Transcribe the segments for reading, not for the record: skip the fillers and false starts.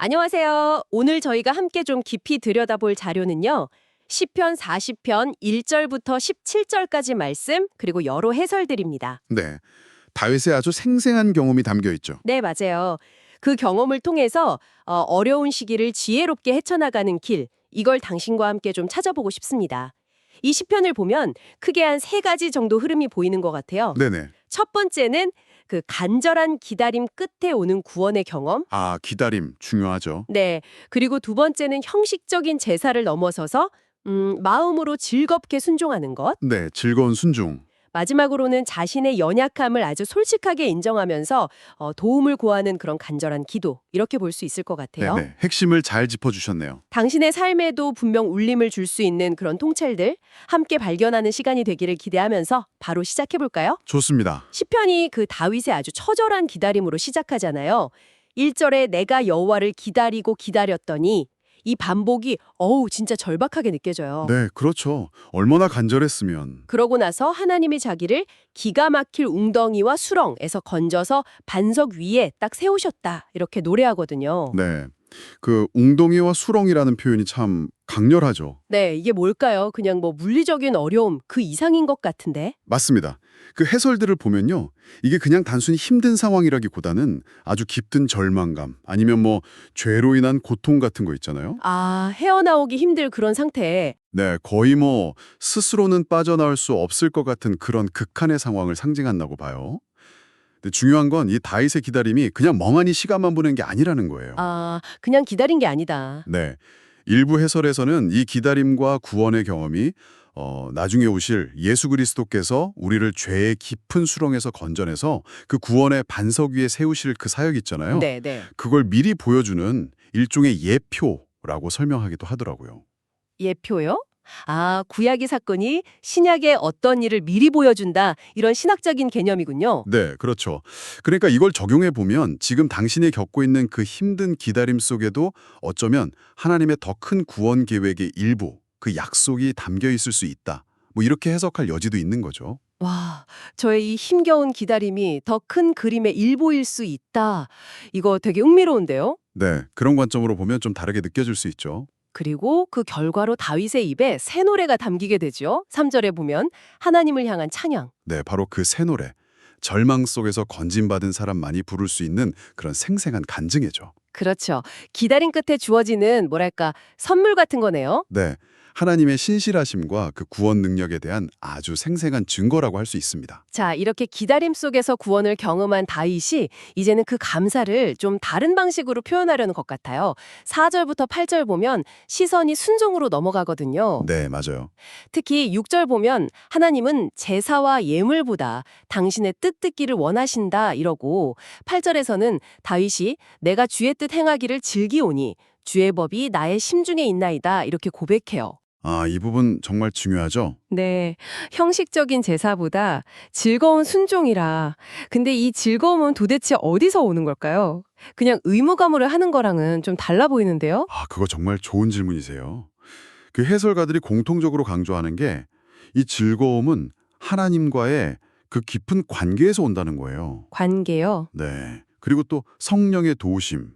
안녕하세요. 오늘 저희가 함께 좀 깊이 들여다볼 자료는요. 시편 40편 1절부터 17절까지 말씀, 그리고 여러 해설들입니다. 네, 다윗의 아주 생생한 경험이 담겨 있죠. 네, 맞아요. 그 경험을 통해서 어려운 시기를 지혜롭게 헤쳐나가는 길, 이걸 당신과 함께 좀 찾아보고 싶습니다. 이 시편을 보면 크게 한 세 가지 정도 흐름이 보이는 것 같아요. 네네. 첫 번째는 그 간절한 기다림 끝에 오는 구원의 경험. 아, 기다림 중요하죠. 네. 그리고 두 번째는 형식적인 제사를 넘어서서 마음으로 즐겁게 순종하는 것. 네, 즐거운 순종. 마지막으로는 자신의 연약함을 아주 솔직하게 인정하면서 도움을 구하는 그런 간절한 기도. 이렇게 볼 수 있을 것 같아요. 네네, 핵심을 잘 짚어주셨네요. 당신의 삶에도 분명 울림을 줄 수 있는 그런 통찰들 함께 발견하는 시간이 되기를 기대하면서 바로 시작해 볼까요? 좋습니다. 시편이 그 다윗의 아주 처절한 기다림으로 시작하잖아요. 1절에 내가 여호와를 기다리고 기다렸더니 이 반복이 진짜 절박하게 느껴져요. 네, 그렇죠. 얼마나 간절했으면. 그러고 나서 하나님이 자기를 기가 막힐 웅덩이와 수렁에서 건져서 반석 위에 딱 세우셨다. 이렇게 노래하거든요. 네, 그 웅덩이와 수렁이라는 표현이 참 강렬하죠. 네, 이게 뭘까요? 그냥 뭐 물리적인 어려움 그 이상인 것 같은데. 맞습니다. 그 해설들을 보면요, 이게 그냥 단순히 힘든 상황이라기보다는 아주 깊은 절망감, 아니면 뭐 죄로 인한 고통 같은 거 있잖아요. 아, 헤어나오기 힘들 그런 상태에 네, 거의 뭐 스스로는 빠져나올 수 없을 것 같은 그런 극한의 상황을 상징한다고 봐요. 근데 중요한 건 이 다윗의 기다림이 그냥 멍하니 시간만 보낸 게 아니라는 거예요. 그냥 기다린 게 아니다. 네, 일부 해설에서는 이 기다림과 구원의 경험이 나중에 오실 예수 그리스도께서 우리를 죄의 깊은 수렁에서 건져내서 그 구원의 반석 위에 세우실 그 사역 있잖아요. 네, 네. 그걸 미리 보여주는 일종의 예표라고 설명하기도 하더라고요. 예표요? 구약의 사건이 신약의 어떤 일을 미리 보여준다. 이런 신학적인 개념이군요. 네, 그렇죠. 그러니까 이걸 적용해 보면 지금 당신이 겪고 있는 그 힘든 기다림 속에도 어쩌면 하나님의 더 큰 구원 계획의 일부, 그 약속이 담겨 있을 수 있다. 뭐 이렇게 해석할 여지도 있는 거죠. 와, 저의 이 힘겨운 기다림이 더 큰 그림의 일부일 수 있다. 이거 되게 흥미로운데요? 네, 그런 관점으로 보면 좀 다르게 느껴질 수 있죠. 그리고 그 결과로 다윗의 입에 새 노래가 담기게 되죠. 3절에 보면 하나님을 향한 찬양. 네, 바로 그 새 노래. 절망 속에서 건진받은 사람만이 부를 수 있는 그런 생생한 간증이죠. 그렇죠. 기다림 끝에 주어지는 뭐랄까 선물 같은 거네요. 네, 하나님의 신실하심과 그 구원 능력에 대한 아주 생생한 증거라고 할 수 있습니다. 자, 이렇게 기다림 속에서 구원을 경험한 다윗이 이제는 그 감사를 좀 다른 방식으로 표현하려는 것 같아요. 4절부터 8절 보면 시선이 순종으로 넘어가거든요. 네, 맞아요. 특히 6절 보면 하나님은 제사와 예물보다 당신의 뜻 듣기를 원하신다 이러고 8절에서는 다윗이 내가 주의 뜻 행하기를 즐기오니 주의 법이 나의 심중에 있나이다 이렇게 고백해요. 아, 이 부분 정말 중요하죠? 네, 형식적인 제사보다 즐거운 순종이라. 근데 이 즐거움은 도대체 어디서 오는 걸까요? 그냥 의무감으로 하는 거랑은 좀 달라 보이는데요? 아, 그거 정말 좋은 질문이세요. 그 해설가들이 공통적으로 강조하는 게 이 즐거움은 하나님과의 그 깊은 관계에서 온다는 거예요. 관계요. 네. 그리고 또 성령의 도우심.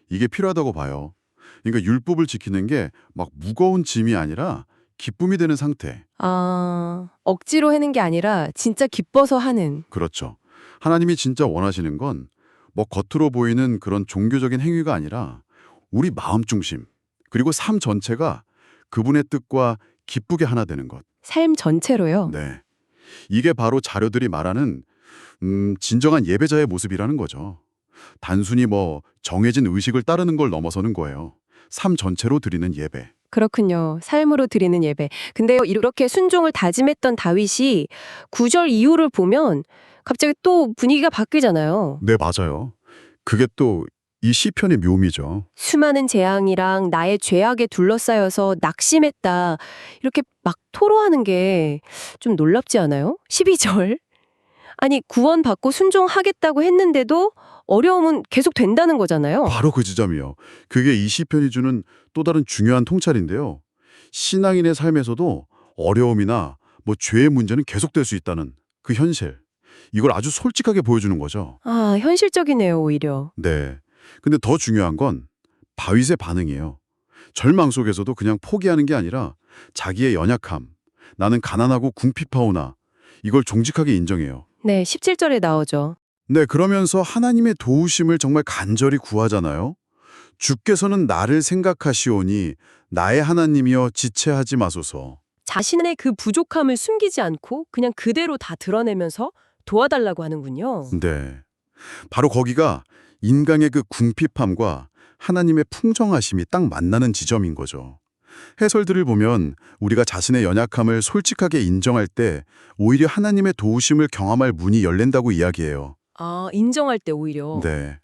이게 필요하다고 봐요. 그러니까 율법을 지키는 게 막 무거운 짐이 아니라 기쁨이 되는 상태. 억지로 하는 게 아니라 진짜 기뻐서 하는. 그렇죠. 하나님이 진짜 원하시는 건 뭐 겉으로 보이는 그런 종교적인 행위가 아니라 우리 마음 중심, 그리고 삶 전체가 그분의 뜻과 기쁘게 하나 되는 것. 삶 전체로요. 네. 이게 바로 자료들이 말하는 진정한 예배자의 모습이라는 거죠. 단순히 뭐 정해진 의식을 따르는 걸 넘어서는 거예요. 삶 전체로 드리는 예배. 그렇군요. 삶으로 드리는 예배. 근데 이렇게 순종을 다짐했던 다윗이 9절 이후를 보면 갑자기 또 분위기가 바뀌잖아요. 네, 맞아요. 그게 또 이 시편의 묘미죠. 수많은 재앙이랑 나의 죄악에 둘러싸여서 낙심했다. 이렇게 막 토로하는 게 좀 놀랍지 않아요? 12절. 아니, 구원받고 순종하겠다고 했는데도 어려움은 계속 된다는 거잖아요. 바로 그 지점이요. 그게 이 시편이 주는 또 다른 중요한 통찰인데요. 신앙인의 삶에서도 어려움이나 뭐 죄의 문제는 계속될 수 있다는 그 현실. 이걸 아주 솔직하게 보여주는 거죠. 현실적이네요, 오히려. 네. 근데 더 중요한 건 바윗의 반응이에요. 절망 속에서도 그냥 포기하는 게 아니라 자기의 연약함, 나는 가난하고 궁핍하오나 이걸 정직하게 인정해요. 네, 17절에 나오죠. 네, 그러면서 하나님의 도우심을 정말 간절히 구하잖아요. 주께서는 나를 생각하시오니 나의 하나님이여 지체하지 마소서. 자신의 그 부족함을 숨기지 않고 그냥 그대로 다 드러내면서 도와달라고 하는군요. 네, 바로 거기가 인간의 그 궁핍함과 하나님의 풍성하심이 딱 만나는 지점인 거죠. 해설들을 보면 우리가 자신의 연약함을 솔직하게 인정할 때 오히려 하나님의 도우심을 경험할 문이 열린다고 이야기해요. 아, 인정할 때 오히려. 네.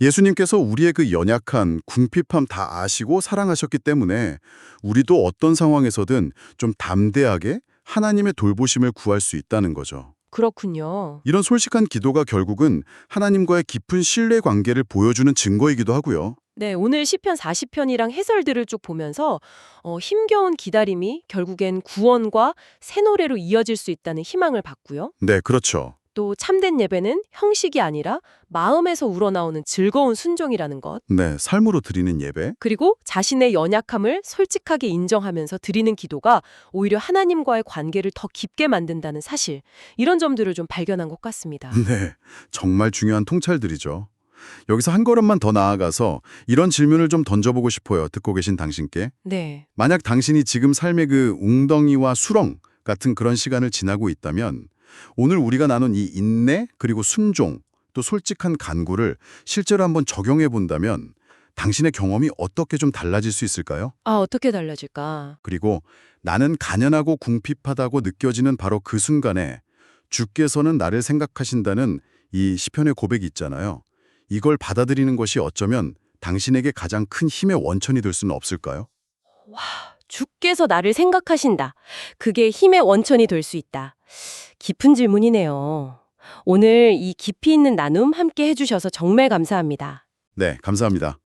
예수님께서 우리의 그 연약한 궁핍함 다 아시고 사랑하셨기 때문에 우리도 어떤 상황에서든 좀 담대하게 하나님의 돌보심을 구할 수 있다는 거죠. 그렇군요. 이런 솔직한 기도가 결국은 하나님과의 깊은 신뢰 관계를 보여주는 증거이기도 하고요. 네, 오늘 시편 40편이랑 해설들을 쭉 보면서 힘겨운 기다림이 결국엔 구원과 새 노래로 이어질 수 있다는 희망을 받고요. 네, 그렇죠. 또 참된 예배는 형식이 아니라 마음에서 우러나오는 즐거운 순종이라는 것. 네, 삶으로 드리는 예배. 그리고 자신의 연약함을 솔직하게 인정하면서 드리는 기도가 오히려 하나님과의 관계를 더 깊게 만든다는 사실. 이런 점들을 좀 발견한 것 같습니다. 네, 정말 중요한 통찰들이죠. 여기서 한 걸음만 더 나아가서 이런 질문을 좀 던져보고 싶어요. 듣고 계신 당신께. 네. 만약 당신이 지금 삶의 그 웅덩이와 수렁 같은 그런 시간을 지나고 있다면 오늘 우리가 나눈 이 인내 그리고 순종 또 솔직한 간구를 실제로 한번 적용해 본다면 당신의 경험이 어떻게 좀 달라질 수 있을까요? 아, 어떻게 달라질까? 그리고 나는 가난하고 궁핍하다고 느껴지는 바로 그 순간에 주께서는 나를 생각하신다는 이 시편의 고백이 있잖아요. 이걸 받아들이는 것이 어쩌면 당신에게 가장 큰 힘의 원천이 될 수는 없을까요? 와, 주께서 나를 생각하신다. 그게 힘의 원천이 될 수 있다. 깊은 질문이네요. 오늘 이 깊이 있는 나눔 함께 해주셔서 정말 감사합니다. 네, 감사합니다.